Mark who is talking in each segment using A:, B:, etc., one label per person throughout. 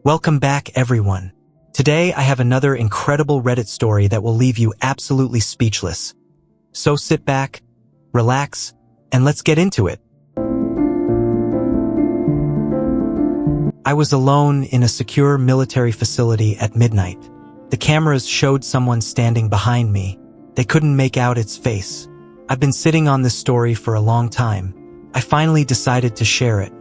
A: Welcome back, everyone. Today I have another incredible Reddit story that will leave you absolutely speechless. So sit back, relax, and let's get into it. I was alone in a secure military facility at midnight. The cameras showed someone standing behind me. They couldn't make out its face. I've been sitting on this story for a long time. I finally decided to share it.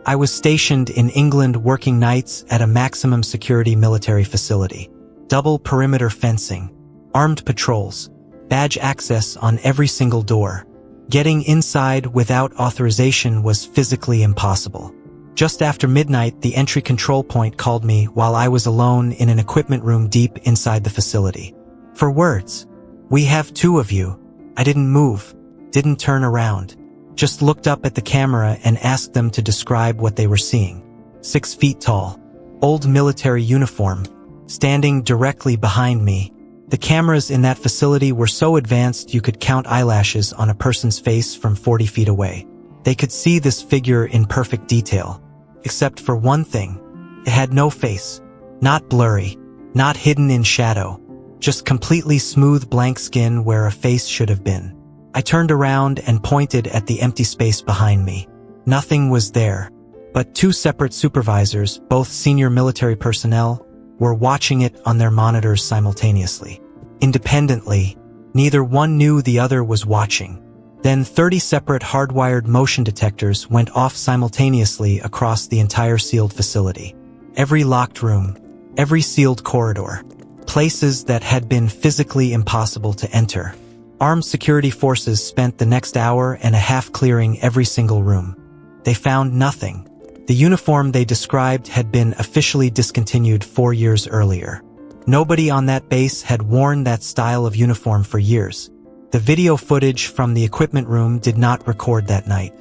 A: I was stationed in England working nights at a maximum security military facility. Double perimeter fencing, armed patrols, badge access on every single door. Getting inside without authorization was physically impossible. Just after midnight, the entry control point called me while I was alone in an equipment room deep inside the facility. For words, "We have two of you." I didn't move, didn't turn around. Just looked up at the camera and asked them to describe what they were seeing. 6 feet tall, old military uniform, standing directly behind me. The cameras in that facility were so advanced you could count eyelashes on a person's face from 40 feet away. They could see this figure in perfect detail. Except for one thing. It had no face. Not blurry, not hidden in shadow. Just completely smooth blank skin where a face should have been. I turned around and pointed at the empty space behind me. Nothing was there, but 2 separate supervisors, both senior military personnel, were watching it on their monitors simultaneously. Independently, neither one knew the other was watching. Then 30 separate hardwired motion detectors went off simultaneously across the entire sealed facility. Every locked room, every sealed corridor, places that had been physically impossible to enter. Armed security forces spent the next hour and a half clearing every single room. They found nothing. The uniform they described had been officially discontinued 4 years earlier. Nobody on that base had worn that style of uniform for years. The video footage from the equipment room did not record that night.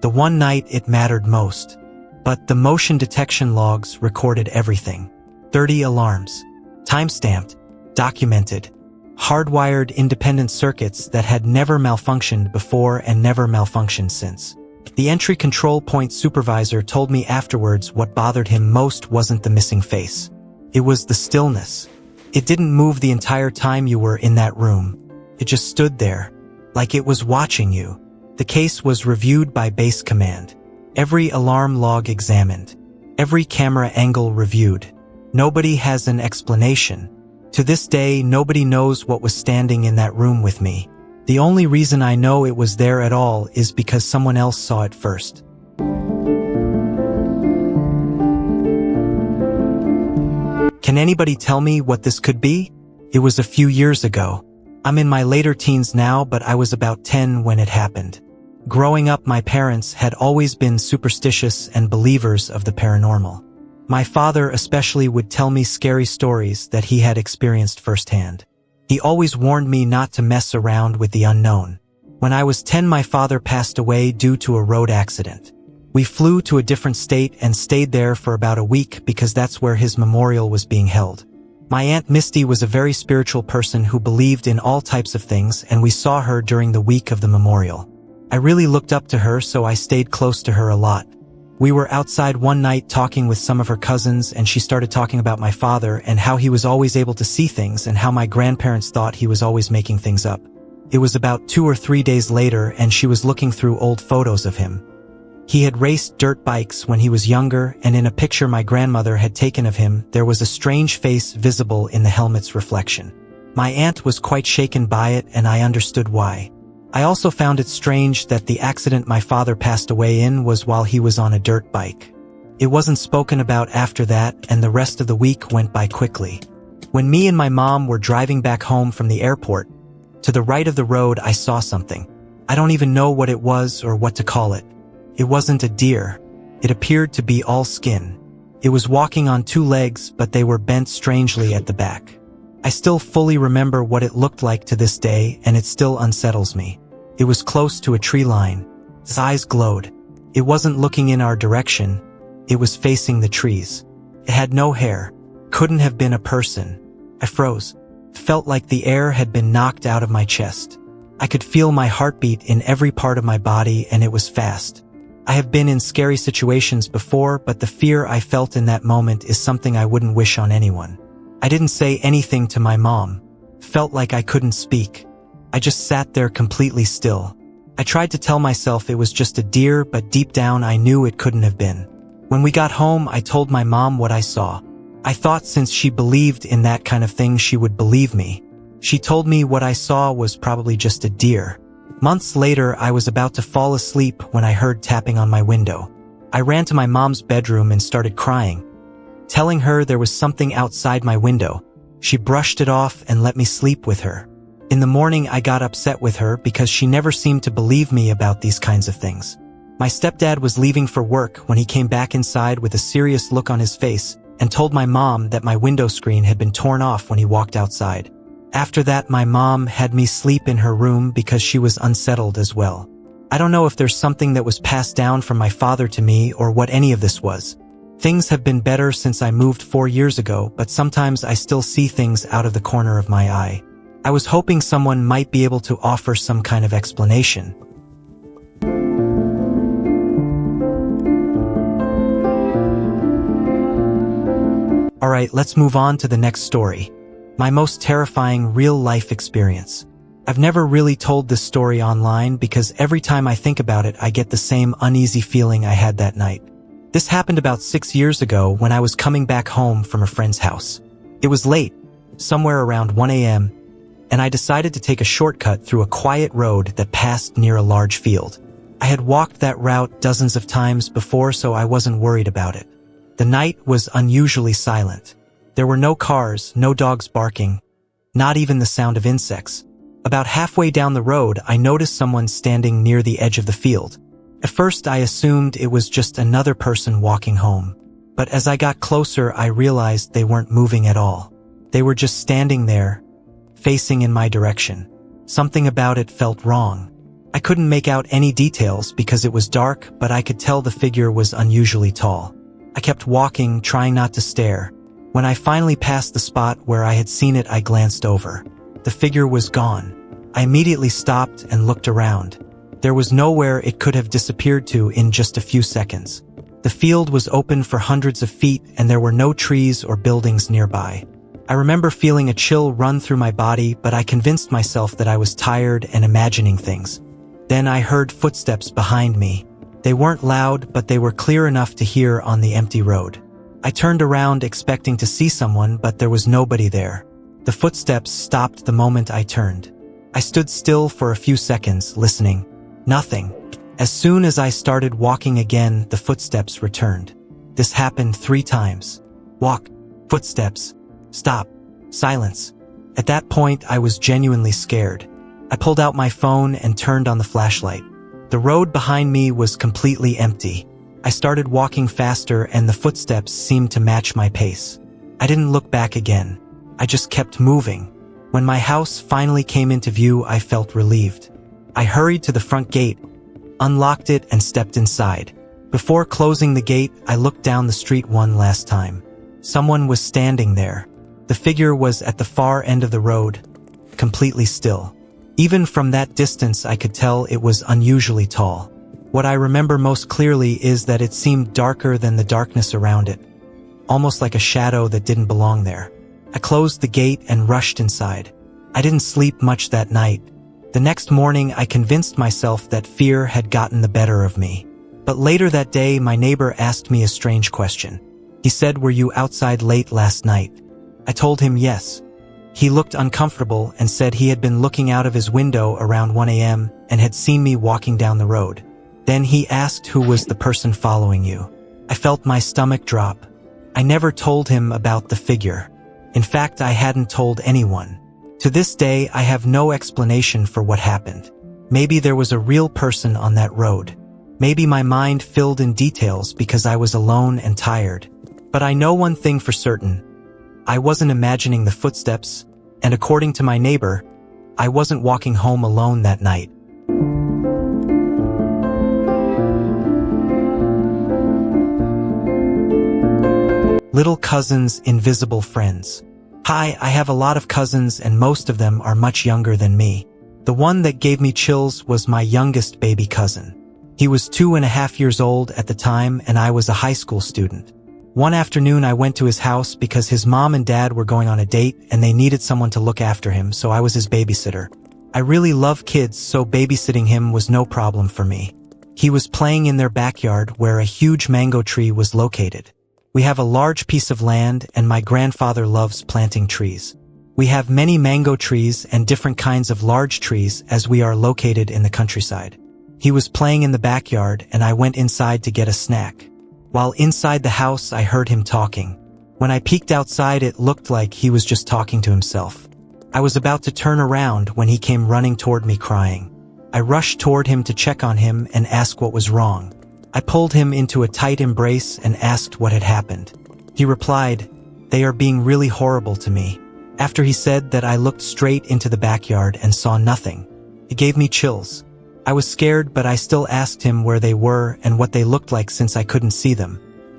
A: The one night it mattered most. But the motion detection logs recorded everything. 30 alarms. Timestamped, documented. Hardwired independent circuits that had never malfunctioned before and never malfunctioned since. The entry control point supervisor told me afterwards what bothered him most wasn't the missing face. It was the stillness. It didn't move the entire time you were in that room. It just stood there, like it was watching you. The case was reviewed by base command. Every alarm log examined. Every camera angle reviewed. Nobody has an explanation. To this day, nobody knows what was standing in that room with me. The only reason I know it was there at all is because someone else saw it first. Can anybody tell me what this could be? It was a few years ago. I'm in my later teens now, but I was about 10 when it happened. Growing up, my parents had always been superstitious and believers of the paranormal. My father especially would tell me scary stories that he had experienced firsthand. He always warned me not to mess around with the unknown. When I was 10, my father passed away due to a road accident. We flew to a different state and stayed there for about a week because that's where his memorial was being held. My Aunt Misty was a very spiritual person who believed in all types of things, and we saw her during the week of the memorial. I really looked up to her, so I stayed close to her a lot. We were outside one night talking with some of her cousins, and she started talking about my father and how he was always able to see things and how my grandparents thought he was always making things up. It was about 2 or 3 days later, and she was looking through old photos of him. He had raced dirt bikes when he was younger, and in a picture my grandmother had taken of him, there was a strange face visible in the helmet's reflection. My aunt was quite shaken by it, and I understood why. I also found it strange that the accident my father passed away in was while he was on a dirt bike. It wasn't spoken about after that, and the rest of the week went by quickly. When me and my mom were driving back home from the airport, to the right of the road I saw something. I don't even know what it was or what to call it. It wasn't a deer. It appeared to be all skin. It was walking on 2 legs, but they were bent strangely at the back. I still fully remember what it looked like to this day, and it still unsettles me. It was close to a tree line. Its eyes glowed. It wasn't looking in our direction. It was facing the trees. It had no hair. Couldn't have been a person. I froze. Felt like the air had been knocked out of my chest. I could feel my heartbeat in every part of my body, and it was fast. I have been in scary situations before, but the fear I felt in that moment is something I wouldn't wish on anyone. I didn't say anything to my mom. Felt like I couldn't speak. I just sat there completely still. I tried to tell myself it was just a deer, but deep down I knew it couldn't have been. When we got home, I told my mom what I saw. I thought since she believed in that kind of thing, she would believe me. She told me what I saw was probably just a deer. Months later, I was about to fall asleep when I heard tapping on my window. I ran to my mom's bedroom and started crying, telling her there was something outside my window. She brushed it off and let me sleep with her. In the morning, I got upset with her because she never seemed to believe me about these kinds of things. My stepdad was leaving for work when he came back inside with a serious look on his face and told my mom that my window screen had been torn off when he walked outside. After that, my mom had me sleep in her room because she was unsettled as well. I don't know if there's something that was passed down from my father to me or what any of this was. Things have been better since I moved 4 years ago, but sometimes I still see things out of the corner of my eye. I was hoping someone might be able to offer some kind of explanation. Alright, let's move on to the next story. My most terrifying real-life experience. I've never really told this story online because every time I think about it, I get the same uneasy feeling I had that night. This happened about 6 years ago when I was coming back home from a friend's house. It was late, somewhere around 1 a.m., and I decided to take a shortcut through a quiet road that passed near a large field. I had walked that route dozens of times before, so I wasn't worried about it. The night was unusually silent. There were no cars, no dogs barking, not even the sound of insects. About halfway down the road, I noticed someone standing near the edge of the field. At first, I assumed it was just another person walking home. But as I got closer, I realized they weren't moving at all. They were just standing there, facing in my direction. Something about it felt wrong. I couldn't make out any details because it was dark, but I could tell the figure was unusually tall. I kept walking, trying not to stare. When I finally passed the spot where I had seen it, I glanced over. The figure was gone. I immediately stopped and looked around. There was nowhere it could have disappeared to in just a few seconds. The field was open for hundreds of feet and there were no trees or buildings nearby. I remember feeling a chill run through my body, but I convinced myself that I was tired and imagining things. Then I heard footsteps behind me. They weren't loud, but they were clear enough to hear on the empty road. I turned around expecting to see someone, but there was nobody there. The footsteps stopped the moment I turned. I stood still for a few seconds, listening. Nothing. As soon as I started walking again, the footsteps returned. This happened 3 times. Walk. Footsteps. Stop. Silence. At that point, I was genuinely scared. I pulled out my phone and turned on the flashlight. The road behind me was completely empty. I started walking faster and the footsteps seemed to match my pace. I didn't look back again. I just kept moving. When my house finally came into view, I felt relieved. I hurried to the front gate, unlocked it, and stepped inside. Before closing the gate, I looked down the street one last time. Someone was standing there. The figure was at the far end of the road, completely still. Even from that distance, I could tell it was unusually tall. What I remember most clearly is that it seemed darker than the darkness around it, almost like a shadow that didn't belong there. I closed the gate and rushed inside. I didn't sleep much that night. The next morning, I convinced myself that fear had gotten the better of me. But later that day, my neighbor asked me a strange question. He said, "Were you outside late last night?" I told him yes. He looked uncomfortable and said he had been looking out of his window around 1 a.m. and had seen me walking down the road. Then he asked who was the person following you. I felt my stomach drop. I never told him about the figure. In fact, I hadn't told anyone. To this day, I have no explanation for what happened. Maybe there was a real person on that road. Maybe my mind filled in details because I was alone and tired. But I know one thing for certain. I wasn't imagining the footsteps, and according to my neighbor, I wasn't walking home alone that night. Little cousins, invisible friends. Hi, I have a lot of cousins and most of them are much younger than me. The one that gave me chills was my youngest baby cousin. He was 2.5 years old at the time, and I was a high school student. One afternoon I went to his house because his mom and dad were going on a date and they needed someone to look after him, so I was his babysitter. I really love kids, so babysitting him was no problem for me. He was playing in their backyard where a huge mango tree was located. We have a large piece of land and my grandfather loves planting trees. We have many mango trees and different kinds of large trees as we are located in the countryside. He was playing in the backyard and I went inside to get a snack. While inside the house, I heard him talking. When I peeked outside, it looked like he was just talking to himself. I was about to turn around when he came running toward me crying. I rushed toward him to check on him and ask what was wrong. I pulled him into a tight embrace and asked what had happened. He replied, "They are being really horrible to me." After he said that, I looked straight into the backyard and saw nothing. It gave me chills. I was scared, but I still asked him where they were and what they looked like since I couldn't see them.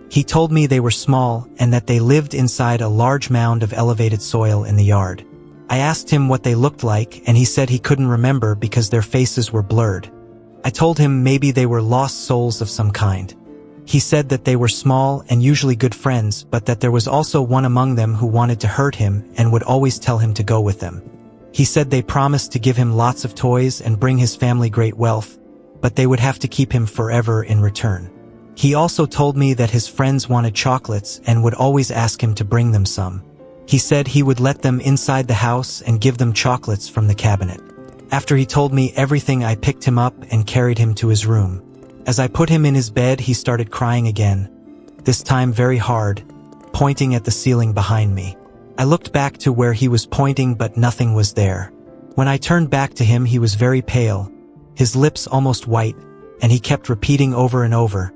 A: He told me they were small and that they lived inside a large mound of elevated soil in the yard. I asked him what they looked like and he said he couldn't remember because their faces were blurred. I told him maybe they were lost souls of some kind. He said that they were small and usually good friends, but that there was also one among them who wanted to hurt him and would always tell him to go with them. He said they promised to give him lots of toys and bring his family great wealth, but they would have to keep him forever in return. He also told me that his friends wanted chocolates and would always ask him to bring them some. He said he would let them inside the house and give them chocolates from the cabinet. After he told me everything, I picked him up and carried him to his room. As I put him in his bed, he started crying again, this time very hard, pointing at the ceiling behind me. I looked back to where he was pointing, but nothing was there. When I turned back to him, he was very pale, his lips almost white, and he kept repeating over and over,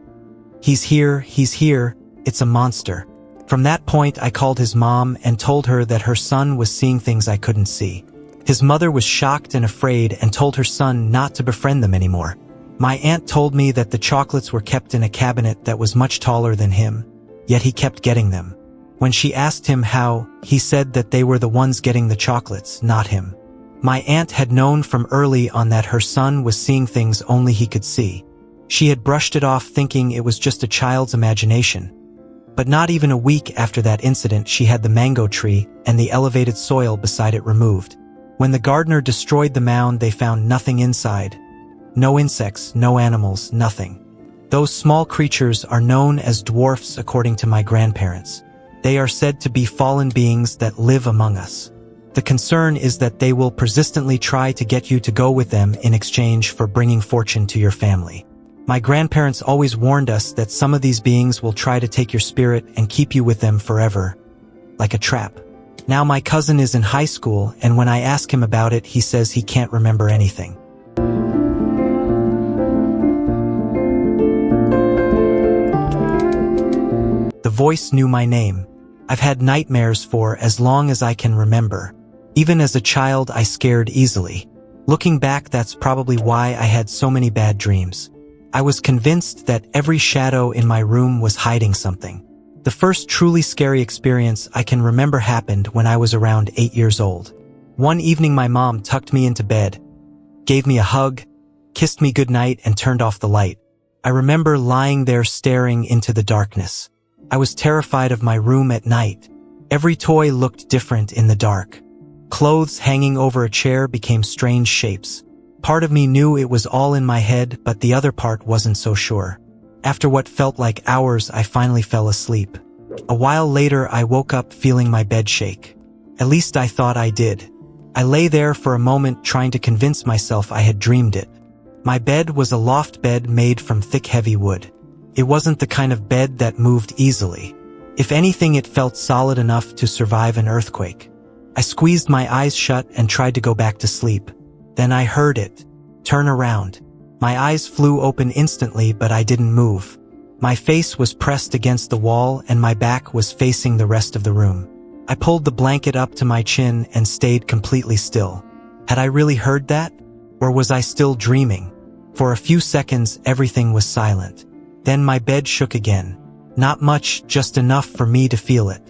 A: he's here, it's a monster." From that point, I called his mom and told her that her son was seeing things I couldn't see. His mother was shocked and afraid and told her son not to befriend them anymore. My aunt told me that the chocolates were kept in a cabinet that was much taller than him, yet he kept getting them. When she asked him how, he said that they were the ones getting the chocolates, not him. My aunt had known from early on that her son was seeing things only he could see. She had brushed it off thinking it was just a child's imagination. But not even a week after that incident, she had the mango tree and the elevated soil beside it removed. When the gardener destroyed the mound, they found nothing inside. No insects, no animals, nothing. Those small creatures are known as dwarfs according to my grandparents. They are said to be fallen beings that live among us. The concern is that they will persistently try to get you to go with them in exchange for bringing fortune to your family. My grandparents always warned us that some of these beings will try to take your spirit and keep you with them forever, like a trap. Now my cousin is in high school, and when I ask him about it, he says he can't remember anything. The voice knew my name. I've had nightmares for as long as I can remember. Even as a child, I scared easily. Looking back, that's probably why I had so many bad dreams. I was convinced that every shadow in my room was hiding something. The first truly scary experience I can remember happened when I was around 8 years old. One evening, my mom tucked me into bed, gave me a hug, kissed me goodnight, and turned off the light. I remember lying there staring into the darkness. I was terrified of my room at night. Every toy looked different in the dark. Clothes hanging over a chair became strange shapes. Part of me knew it was all in my head, but the other part wasn't so sure. After what felt like hours, I finally fell asleep. A while later, I woke up feeling my bed shake. At least I thought I did. I lay there for a moment trying to convince myself I had dreamed it. My bed was a loft bed made from thick, heavy wood. It wasn't the kind of bed that moved easily. If anything, it felt solid enough to survive an earthquake. I squeezed my eyes shut and tried to go back to sleep. Then I heard it. Turn around. My eyes flew open instantly, but I didn't move. My face was pressed against the wall and my back was facing the rest of the room. I pulled the blanket up to my chin and stayed completely still. Had I really heard that? Or was I still dreaming? For a few seconds, everything was silent. Then my bed shook again. Not much, just enough for me to feel it.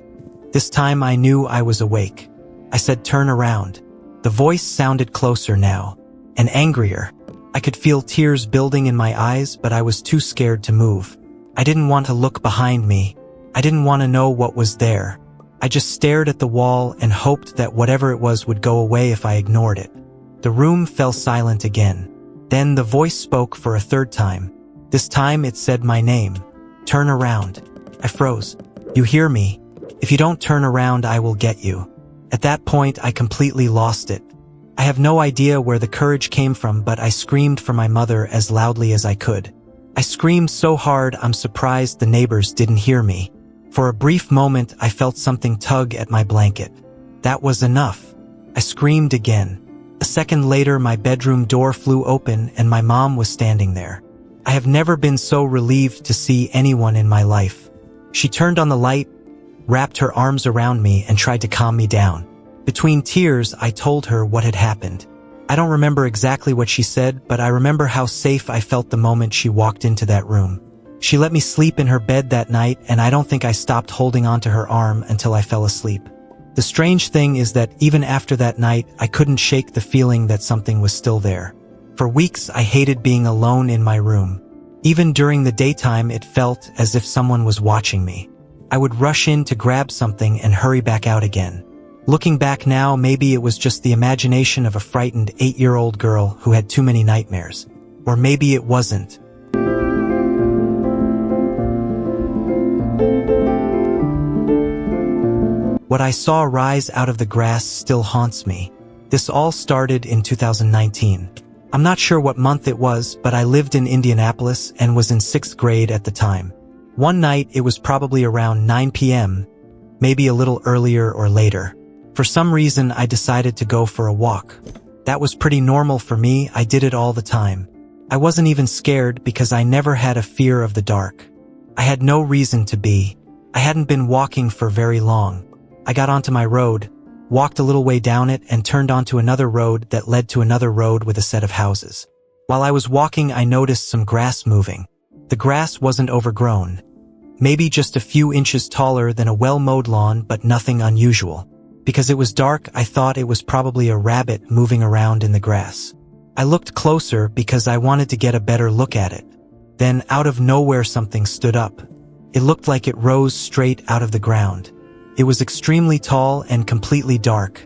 A: This time I knew I was awake. I said, "Turn around." The voice sounded closer now, and angrier. I could feel tears building in my eyes, but I was too scared to move. I didn't want to look behind me. I didn't want to know what was there. I just stared at the wall and hoped that whatever it was would go away if I ignored it. The room fell silent again. Then the voice spoke for a third time. This time it said my name. Turn around. I froze. You hear me? If you don't turn around, I will get you. At that point, I completely lost it. I have no idea where the courage came from, but I screamed for my mother as loudly as I could. I screamed so hard I'm surprised the neighbors didn't hear me. For a brief moment, I felt something tug at my blanket. That was enough. I screamed again. A second later, my bedroom door flew open and my mom was standing there. I have never been so relieved to see anyone in my life. She turned on the light, wrapped her arms around me, and tried to calm me down. Between tears, I told her what had happened. I don't remember exactly what she said, but I remember how safe I felt the moment she walked into that room. She let me sleep in her bed that night, and I don't think I stopped holding onto her arm until I fell asleep. The strange thing is that even after that night, I couldn't shake the feeling that something was still there. For weeks, I hated being alone in my room. Even during the daytime, it felt as if someone was watching me. I would rush in to grab something and hurry back out again. Looking back now, maybe it was just the imagination of a frightened 8-year-old girl who had too many nightmares. Or maybe it wasn't. What I saw rise out of the grass still haunts me. This all started in 2019. I'm not sure what month it was, but I lived in Indianapolis and was in 6th grade at the time. One night, it was probably around 9 p.m., maybe a little earlier or later. For some reason, I decided to go for a walk. That was pretty normal for me. I did it all the time. I wasn't even scared because I never had a fear of the dark. I had no reason to be. I hadn't been walking for very long. I got onto my road, walked a little way down it, and turned onto another road that led to another road with a set of houses. While I was walking, I noticed some grass moving. The grass wasn't overgrown. Maybe just a few inches taller than a well-mowed lawn, but nothing unusual. Because it was dark, I thought it was probably a rabbit moving around in the grass. I looked closer because I wanted to get a better look at it. Then, out of nowhere, something stood up. It looked like it rose straight out of the ground. It was extremely tall and completely dark,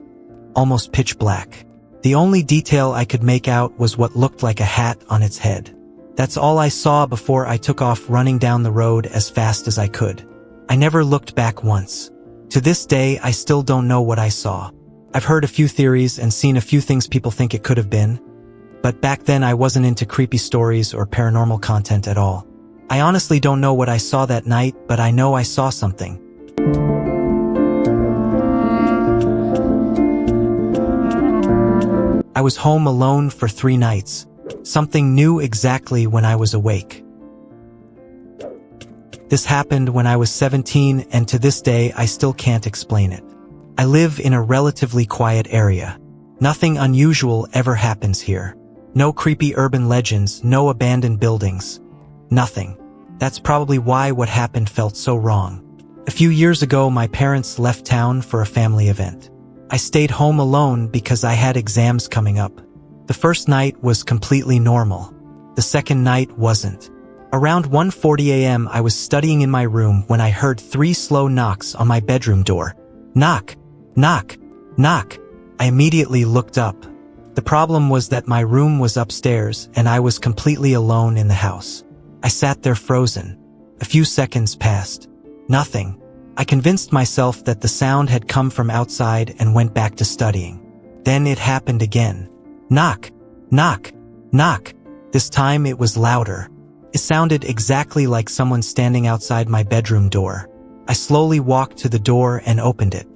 A: almost pitch black. The only detail I could make out was what looked like a hat on its head. That's all I saw before I took off running down the road as fast as I could. I never looked back once. To this day, I still don't know what I saw. I've heard a few theories and seen a few things people think it could have been, but back then I wasn't into creepy stories or paranormal content at all. I honestly don't know what I saw that night, but I know I saw something. I was home alone for 3 nights. Something new exactly when I was awake. This happened when I was 17, and to this day I still can't explain it. I live in a relatively quiet area. Nothing unusual ever happens here. No creepy urban legends, no abandoned buildings. Nothing. That's probably why what happened felt so wrong. A few years ago, my parents left town for a family event. I stayed home alone because I had exams coming up. The first night was completely normal. The second night wasn't. Around 1:40 a.m. I was studying in my room when I heard 3 slow knocks on my bedroom door. Knock, knock, knock. I immediately looked up. The problem was that my room was upstairs and I was completely alone in the house. I sat there frozen. A few seconds passed. Nothing. I convinced myself that the sound had come from outside and went back to studying. Then it happened again. Knock, knock, knock. This time it was louder. It sounded exactly like someone standing outside my bedroom door. I slowly walked to the door and opened it.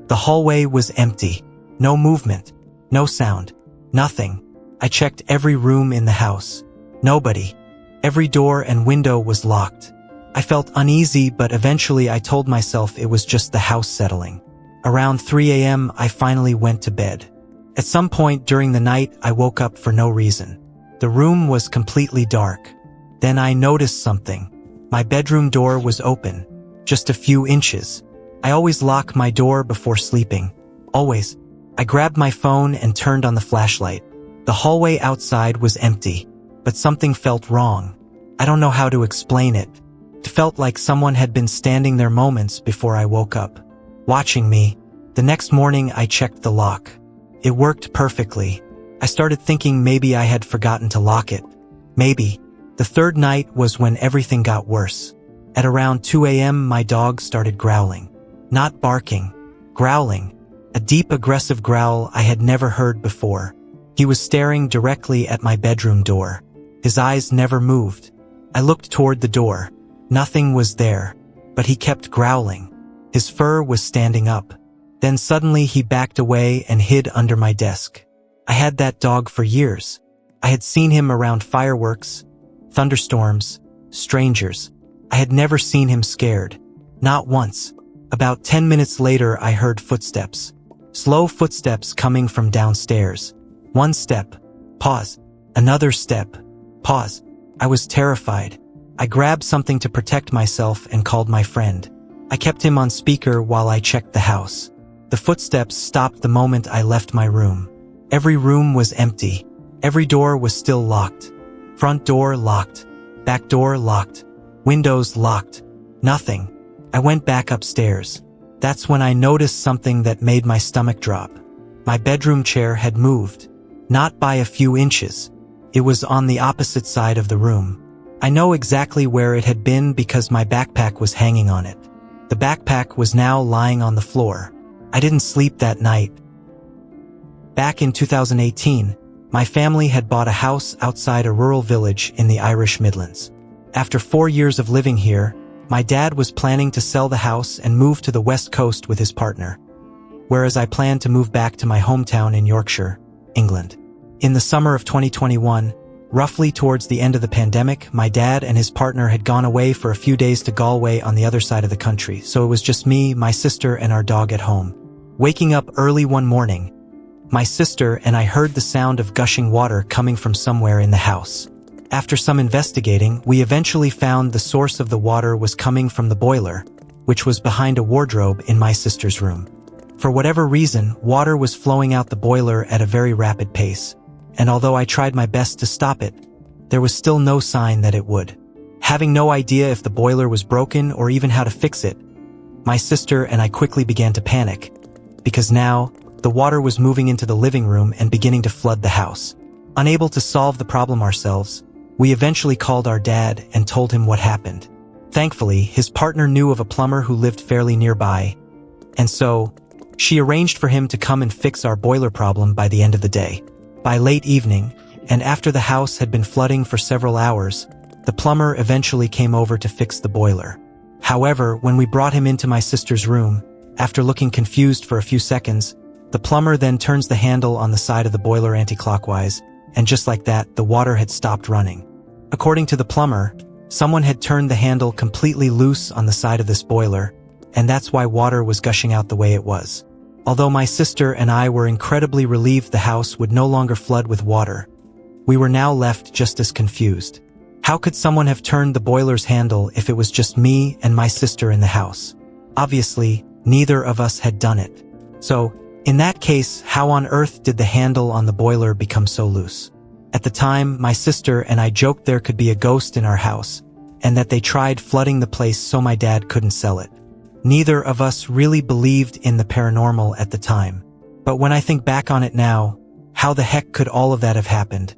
A: The hallway was empty. No movement. No sound. Nothing. I checked every room in the house. Nobody. Every door and window was locked. I felt uneasy, but eventually I told myself it was just the house settling. Around 3 a.m., I finally went to bed. At some point during the night, I woke up for no reason. The room was completely dark. Then I noticed something. My bedroom door was open, just a few inches. I always lock my door before sleeping. Always. I grabbed my phone and turned on the flashlight. The hallway outside was empty. but something felt wrong. I don't know how to explain it. It felt like someone had been standing there moments before I woke up, watching me. The next morning I checked the lock. It worked perfectly. I started thinking maybe I had forgotten to lock it. Maybe. The third night was when everything got worse. At around 2 a.m. my dog started growling. Not barking. Growling. A deep aggressive growl I had never heard before. He was staring directly at my bedroom door. His eyes never moved. I looked toward the door. Nothing was there. But he kept growling. His fur was standing up. Then suddenly he backed away and hid under my desk. I had that dog for years. I had seen him around fireworks, thunderstorms, strangers. I had never seen him scared. Not once. About 10 minutes later I heard footsteps. Slow footsteps coming from downstairs. One step. Pause. Another step. Pause. I was terrified. I grabbed something to protect myself and called my friend. I kept him on speaker while I checked the house. The footsteps stopped the moment I left my room. Every room was empty. Every door was still locked. Front door locked. Back door locked. Windows locked. Nothing. I went back upstairs. That's when I noticed something that made my stomach drop. My bedroom chair had moved. Not by a few inches. It was on the opposite side of the room. I know exactly where it had been because my backpack was hanging on it. The backpack was now lying on the floor. I didn't sleep that night. Back in 2018, my family had bought a house outside a rural village in the Irish Midlands. After 4 years of living here, my dad was planning to sell the house and move to the West Coast with his partner, whereas I planned to move back to my hometown in Yorkshire, England. In the summer of 2021, roughly towards the end of the pandemic, my dad and his partner had gone away for a few days to Galway on the other side of the country, so it was just me, my sister, and our dog at home. Waking up early one morning, my sister and I heard the sound of gushing water coming from somewhere in the house. After some investigating, we eventually found the source of the water was coming from the boiler, which was behind a wardrobe in my sister's room. For whatever reason, water was flowing out the boiler at a very rapid pace, and although I tried my best to stop it, there was still no sign that it would. Having no idea if the boiler was broken or even how to fix it, my sister and I quickly began to panic, because now, the water was moving into the living room and beginning to flood the house. Unable to solve the problem ourselves, we eventually called our dad and told him what happened. Thankfully, his partner knew of a plumber who lived fairly nearby, and so, she arranged for him to come and fix our boiler problem by the end of the day. By late evening, and after the house had been flooding for several hours, the plumber eventually came over to fix the boiler. However, when we brought him into my sister's room, after looking confused for a few seconds, the plumber then turns the handle on the side of the boiler anti-clockwise, and just like that, the water had stopped running. According to the plumber, someone had turned the handle completely loose on the side of this boiler, and that's why water was gushing out the way it was. Although my sister and I were incredibly relieved the house would no longer flood with water, we were now left just as confused. How could someone have turned the boiler's handle if it was just me and my sister in the house? Obviously, neither of us had done it. So, in that case, how on earth did the handle on the boiler become so loose? At the time, my sister and I joked there could be a ghost in our house, and that they tried flooding the place so my dad couldn't sell it. Neither of us really believed in the paranormal at the time. But when I think back on it now, how the heck could all of that have happened?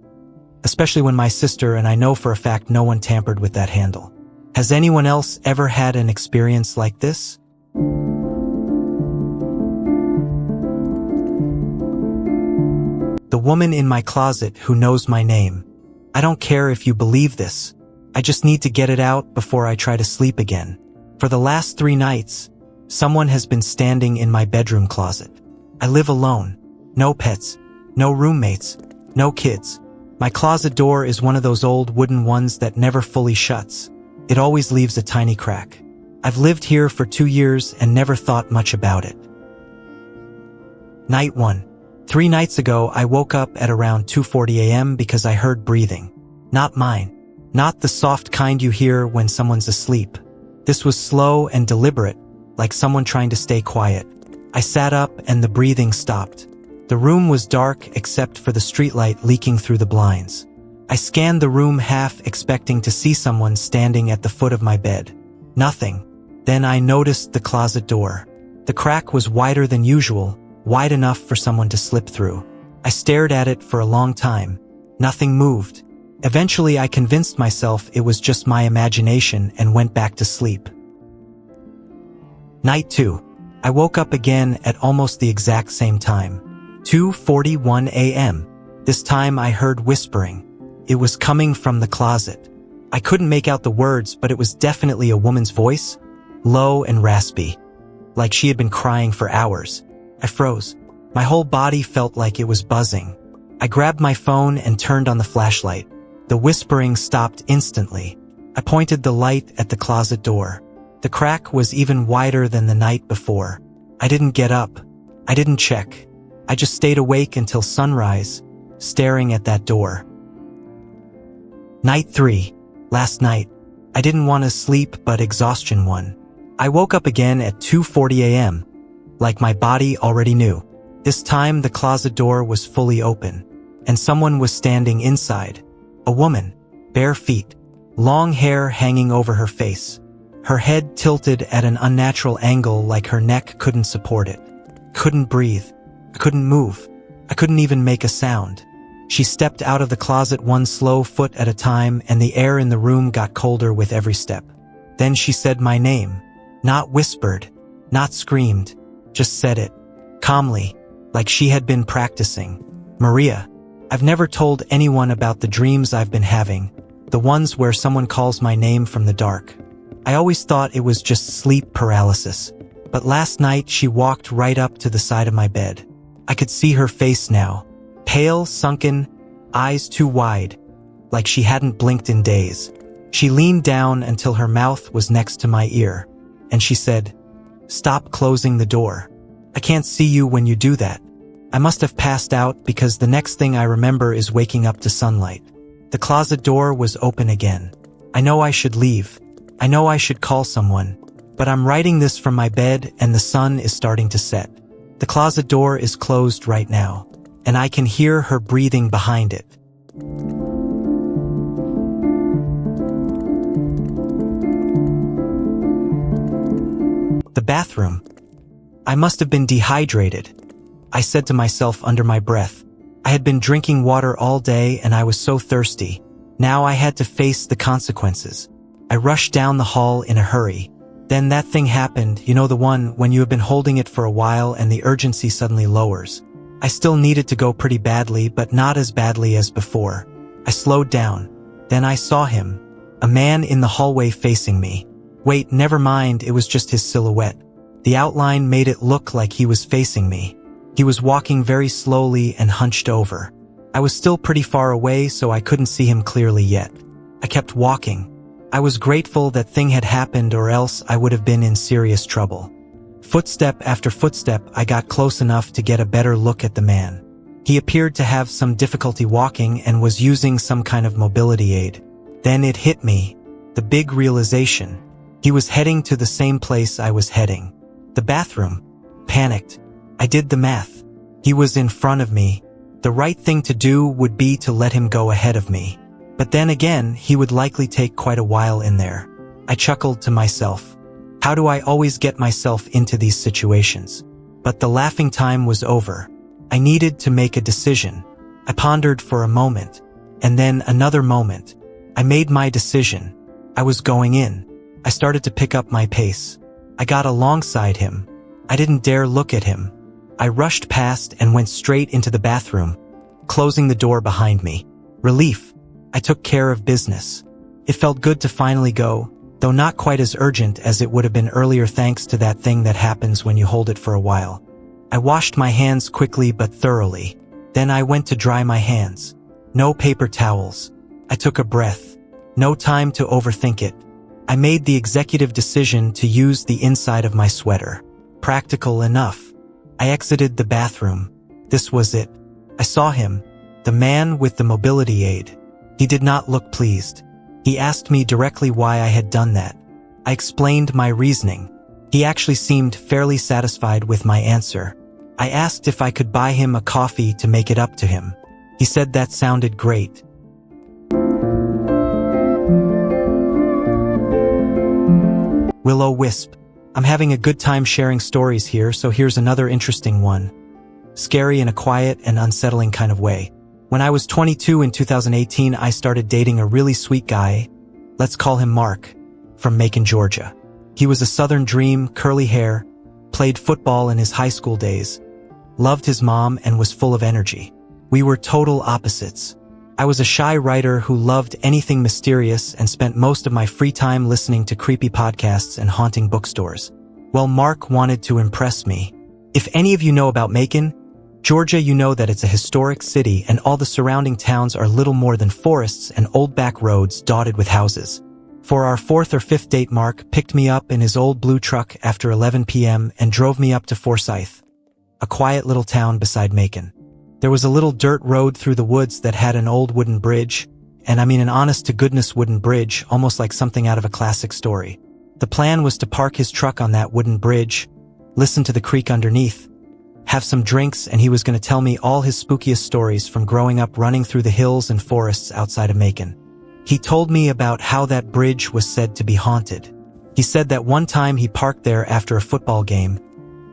A: Especially when my sister and I know for a fact no one tampered with that handle. Has anyone else ever had an experience like this? The woman in my closet who knows my name. I don't care if you believe this. I just need to get it out before I try to sleep again. For the last 3 nights, someone has been standing in my bedroom closet. I live alone. No pets. No roommates. No kids. My closet door is one of those old wooden ones that never fully shuts. It always leaves a tiny crack. I've lived here for 2 years and never thought much about it. Night 1. 3 nights ago, I woke up at around 2:40 a.m. because I heard breathing. Not mine. Not the soft kind you hear when someone's asleep. This was slow and deliberate, like someone trying to stay quiet. I sat up and the breathing stopped. The room was dark except for the streetlight leaking through the blinds. I scanned the room half expecting to see someone standing at the foot of my bed. Nothing. Then I noticed the closet door. The crack was wider than usual, wide enough for someone to slip through. I stared at it for a long time. Nothing moved. Eventually I convinced myself it was just my imagination and went back to sleep. Night 2. I woke up again at almost the exact same time. 2:41 a.m. This time I heard whispering. It was coming from the closet. I couldn't make out the words, but it was definitely a woman's voice, low and raspy, like she had been crying for hours. I froze. My whole body felt like it was buzzing. I grabbed my phone and turned on the flashlight. The whispering stopped instantly. I pointed the light at the closet door. The crack was even wider than the night before. I didn't get up. I didn't check. I just stayed awake until sunrise, staring at that door. Night 3. Last night. I didn't want to sleep, but exhaustion won. I woke up again at 2:40 a.m., like my body already knew. This time the closet door was fully open, and someone was standing inside. A woman, bare feet, long hair hanging over her face. Her head tilted at an unnatural angle like her neck couldn't support it. Couldn't breathe. I couldn't move. I couldn't even make a sound. She stepped out of the closet one slow foot at a time, and the air in the room got colder with every step. Then she said my name. Not whispered, not screamed, just said it, calmly, like she had been practicing. Maria. I've never told anyone about the dreams I've been having, the ones where someone calls my name from the dark. I always thought it was just sleep paralysis, but last night she walked right up to the side of my bed. I could see her face now, pale, sunken, eyes too wide, like she hadn't blinked in days. She leaned down until her mouth was next to my ear, and she said, "Stop closing the door. I can't see you when you do that." I must have passed out because the next thing I remember is waking up to sunlight. The closet door was open again. I know I should leave. I know I should call someone, but I'm writing this from my bed and the sun is starting to set. The closet door is closed right now, and I can hear her breathing behind it. The bathroom. I must have been dehydrated, I said to myself under my breath. I had been drinking water all day and I was so thirsty. Now I had to face the consequences. I rushed down the hall in a hurry. Then that thing happened, you know, the one when you have been holding it for a while and the urgency suddenly lowers. I still needed to go pretty badly, but not as badly as before. I slowed down. Then I saw him. A man in the hallway facing me. Wait, never mind, it was just his silhouette. The outline made it look like he was facing me. He was walking very slowly and hunched over. I was still pretty far away, so I couldn't see him clearly yet. I kept walking. I was grateful that thing had happened, or else I would have been in serious trouble. Footstep after footstep, I got close enough to get a better look at the man. He appeared to have some difficulty walking and was using some kind of mobility aid. Then it hit me, the big realization. He was heading to the same place I was heading. The bathroom. Panicked. I did the math. He was in front of me. The right thing to do would be to let him go ahead of me. But then again, he would likely take quite a while in there. I chuckled to myself. How do I always get myself into these situations? But the laughing time was over. I needed to make a decision. I pondered for a moment, and then another moment. I made my decision. I was going in. I started to pick up my pace. I got alongside him. I didn't dare look at him. I rushed past and went straight into the bathroom, closing the door behind me. Relief. I took care of business. It felt good to finally go, though not quite as urgent as it would have been earlier thanks to that thing that happens when you hold it for a while. I washed my hands quickly but thoroughly. Then I went to dry my hands. No paper towels. I took a breath. No time to overthink it. I made the executive decision to use the inside of my sweater. Practical enough. I exited the bathroom. This was it. I saw him, the man with the mobility aid. He did not look pleased. He asked me directly why I had done that. I explained my reasoning. He actually seemed fairly satisfied with my answer. I asked if I could buy him a coffee to make it up to him. He said that sounded great. Willow, wisp. I'm having a good time sharing stories here, so here's another interesting one. Scary in a quiet and unsettling kind of way. When I was 22 in 2018, I started dating a really sweet guy, let's call him Mark, from Macon, Georgia. He was a Southern dream, curly hair, played football in his high school days, loved his mom, and was full of energy. We were total opposites. I was a shy writer who loved anything mysterious and spent most of my free time listening to creepy podcasts and haunting bookstores. Well, Mark wanted to impress me. If any of you know about Macon, Georgia, you know that it's a historic city and all the surrounding towns are little more than forests and old back roads dotted with houses. For our fourth or fifth date, Mark picked me up in his old blue truck after 11 p.m. and drove me up to Forsyth, a quiet little town beside Macon. There was a little dirt road through the woods that had an old wooden bridge, and I mean an honest-to-goodness wooden bridge, almost like something out of a classic story. The plan was to park his truck on that wooden bridge, listen to the creek underneath, have some drinks, and he was going to tell me all his spookiest stories from growing up running through the hills and forests outside of Macon. He told me about how that bridge was said to be haunted. He said that one time he parked there after a football game,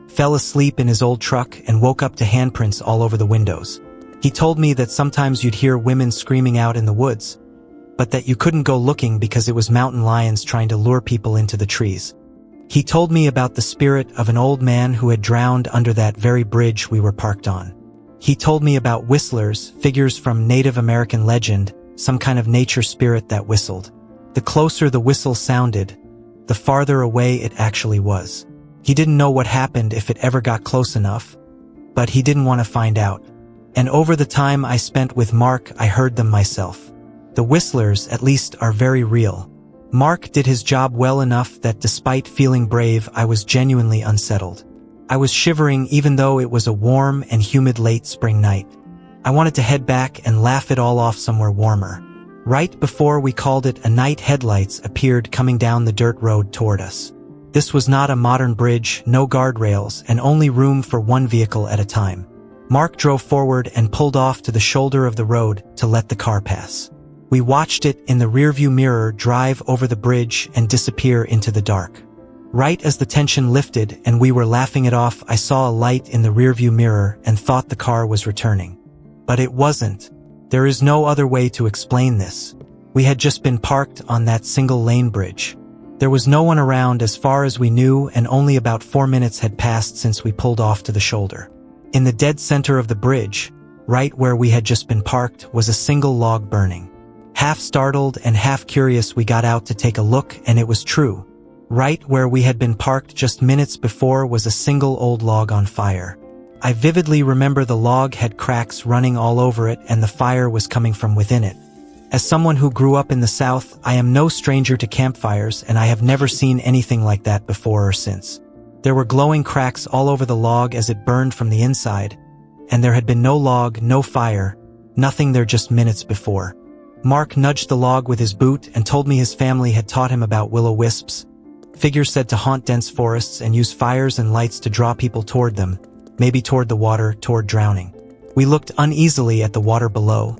A: fell asleep in his old truck, and woke up to handprints all over the windows. He told me that sometimes you'd hear women screaming out in the woods, but that you couldn't go looking because it was mountain lions trying to lure people into the trees. He told me about the spirit of an old man who had drowned under that very bridge we were parked on. He told me about whistlers, figures from Native American legend, some kind of nature spirit that whistled. The closer the whistle sounded, the farther away it actually was. He didn't know what happened if it ever got close enough, but he didn't want to find out. And over the time I spent with Mark, I heard them myself. The whistlers, at least, are very real. Mark did his job well enough that despite feeling brave, I was genuinely unsettled. I was shivering even though it was a warm and humid late spring night. I wanted to head back and laugh it all off somewhere warmer. Right before we called it a night, headlights appeared coming down the dirt road toward us. This was not a modern bridge, no guardrails, and only room for one vehicle at a time. Mark drove forward and pulled off to the shoulder of the road to let the car pass. We watched it in the rearview mirror drive over the bridge and disappear into the dark. Right as the tension lifted and we were laughing it off, I saw a light in the rearview mirror and thought the car was returning. But it wasn't. There is no other way to explain this. We had just been parked on that single-lane bridge. There was no one around as far as we knew, and only about 4 minutes had passed since we pulled off to the shoulder. In the dead center of the bridge, right where we had just been parked, was a single log burning. Half startled and half curious, we got out to take a look, and it was true. Right where we had been parked just minutes before was a single old log on fire. I vividly remember the log had cracks running all over it, and the fire was coming from within it. As someone who grew up in the South, I am no stranger to campfires, and I have never seen anything like that before or since. There were glowing cracks all over the log as it burned from the inside, and there had been no log, no fire, nothing there just minutes before. Mark nudged the log with his boot and told me his family had taught him about willow wisps, figures said to haunt dense forests and use fires and lights to draw people toward them, maybe toward the water, toward drowning. We looked uneasily at the water below,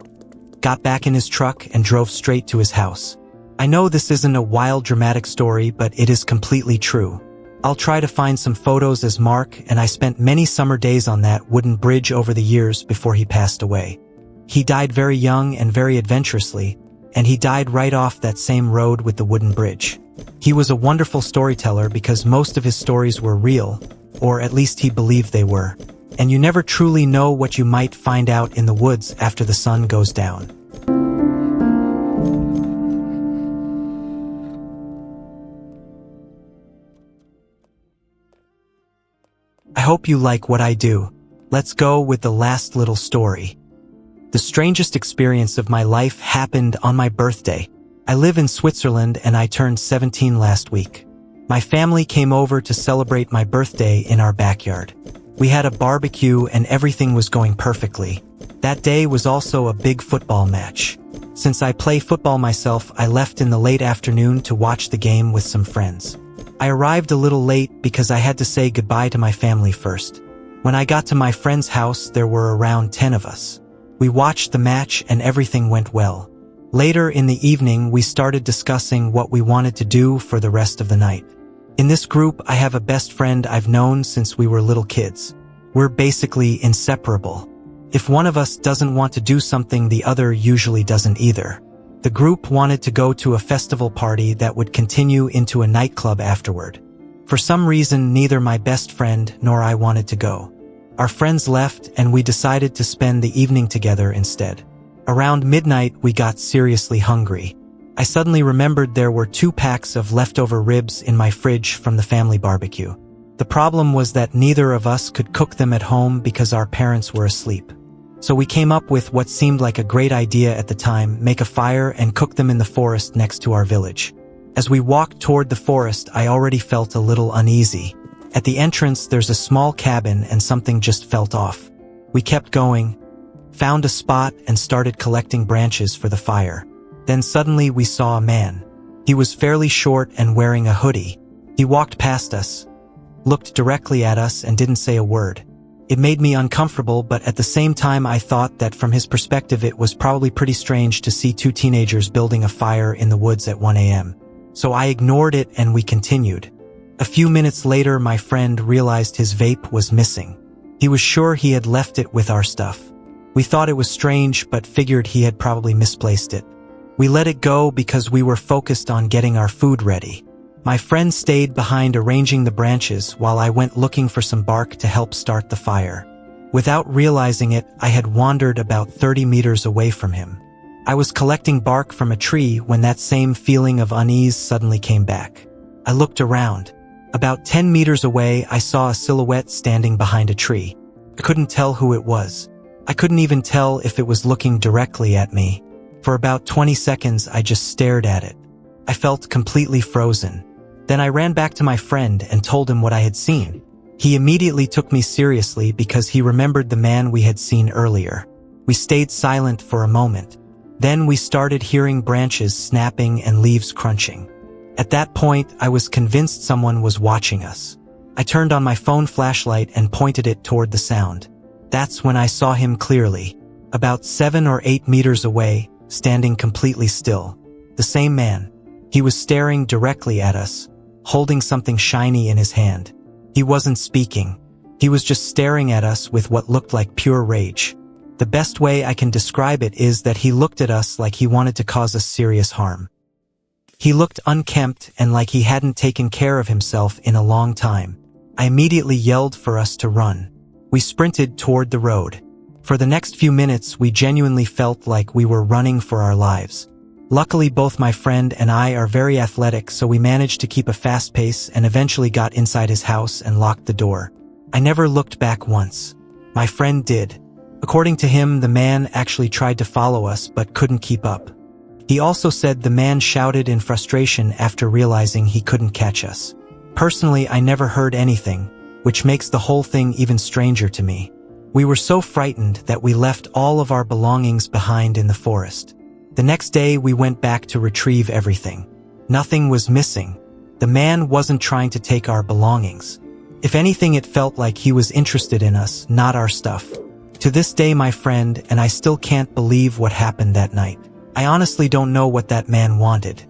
A: got back in his truck, and drove straight to his house. I know this isn't a wild, dramatic story, but it is completely true. I'll try to find some photos as Mark and I spent many summer days on that wooden bridge over the years before he passed away. He died very young and very adventurously, and he died right off that same road with the wooden bridge. He was a wonderful storyteller because most of his stories were real, or at least he believed they were. And you never truly know what you might find out in the woods after the sun goes down. I hope you like what I do. Let's go with the last little story. The strangest experience of my life happened on my birthday. I live in Switzerland and I turned 17 last week. My family came over to celebrate my birthday in our backyard. We had a barbecue and everything was going perfectly. That day was also a big football match. Since I play football myself, I left in the late afternoon to watch the game with some friends. I arrived a little late because I had to say goodbye to my family first. When I got to my friend's house, there were around 10 of us. We watched the match and everything went well. Later in the evening, we started discussing what we wanted to do for the rest of the night. In this group, I have a best friend I've known since we were little kids. We're basically inseparable. If one of us doesn't want to do something, the other usually doesn't either. The group wanted to go to a festival party that would continue into a nightclub afterward. For some reason, neither my best friend nor I wanted to go. Our friends left and we decided to spend the evening together instead. Around midnight, we got seriously hungry. I suddenly remembered there were 2 packs of leftover ribs in my fridge from the family barbecue. The problem was that neither of us could cook them at home because our parents were asleep. So we came up with what seemed like a great idea at the time: make a fire and cook them in the forest next to our village. As we walked toward the forest, I already felt a little uneasy. At the entrance, there's a small cabin and something just felt off. We kept going, found a spot and started collecting branches for the fire. Then suddenly we saw a man. He was fairly short and wearing a hoodie. He walked past us, looked directly at us and didn't say a word. It made me uncomfortable, but at the same time I thought that from his perspective it was probably pretty strange to see 2 teenagers building a fire in the woods at 1 a.m. So I ignored it and we continued. A few minutes later, my friend realized his vape was missing. He was sure he had left it with our stuff. We thought it was strange, but figured he had probably misplaced it. We let it go because we were focused on getting our food ready. My friend stayed behind arranging the branches while I went looking for some bark to help start the fire. Without realizing it, I had wandered about 30 meters away from him. I was collecting bark from a tree when that same feeling of unease suddenly came back. I looked around. About 10 meters away, I saw a silhouette standing behind a tree. I couldn't tell who it was. I couldn't even tell if it was looking directly at me. For about 20 seconds, I just stared at it. I felt completely frozen. Then I ran back to my friend and told him what I had seen. He immediately took me seriously because he remembered the man we had seen earlier. We stayed silent for a moment. Then we started hearing branches snapping and leaves crunching. At that point, I was convinced someone was watching us. I turned on my phone flashlight and pointed it toward the sound. That's when I saw him clearly, about 7 or 8 meters away, standing completely still. The same man. He was staring directly at us, holding something shiny in his hand. He wasn't speaking. He was just staring at us with what looked like pure rage. The best way I can describe it is that he looked at us like he wanted to cause us serious harm. He looked unkempt and like he hadn't taken care of himself in a long time. I immediately yelled for us to run. We sprinted toward the road. For the next few minutes, we genuinely felt like we were running for our lives. Luckily, both my friend and I are very athletic, so we managed to keep a fast pace and eventually got inside his house and locked the door. I never looked back once. My friend did. According to him, the man actually tried to follow us but couldn't keep up. He also said the man shouted in frustration after realizing he couldn't catch us. Personally, I never heard anything, which makes the whole thing even stranger to me. We were so frightened that we left all of our belongings behind in the forest. The next day, we went back to retrieve everything. Nothing was missing. The man wasn't trying to take our belongings. If anything, it felt like he was interested in us, not our stuff. To this day, my friend and I still can't believe what happened that night. I honestly don't know what that man wanted.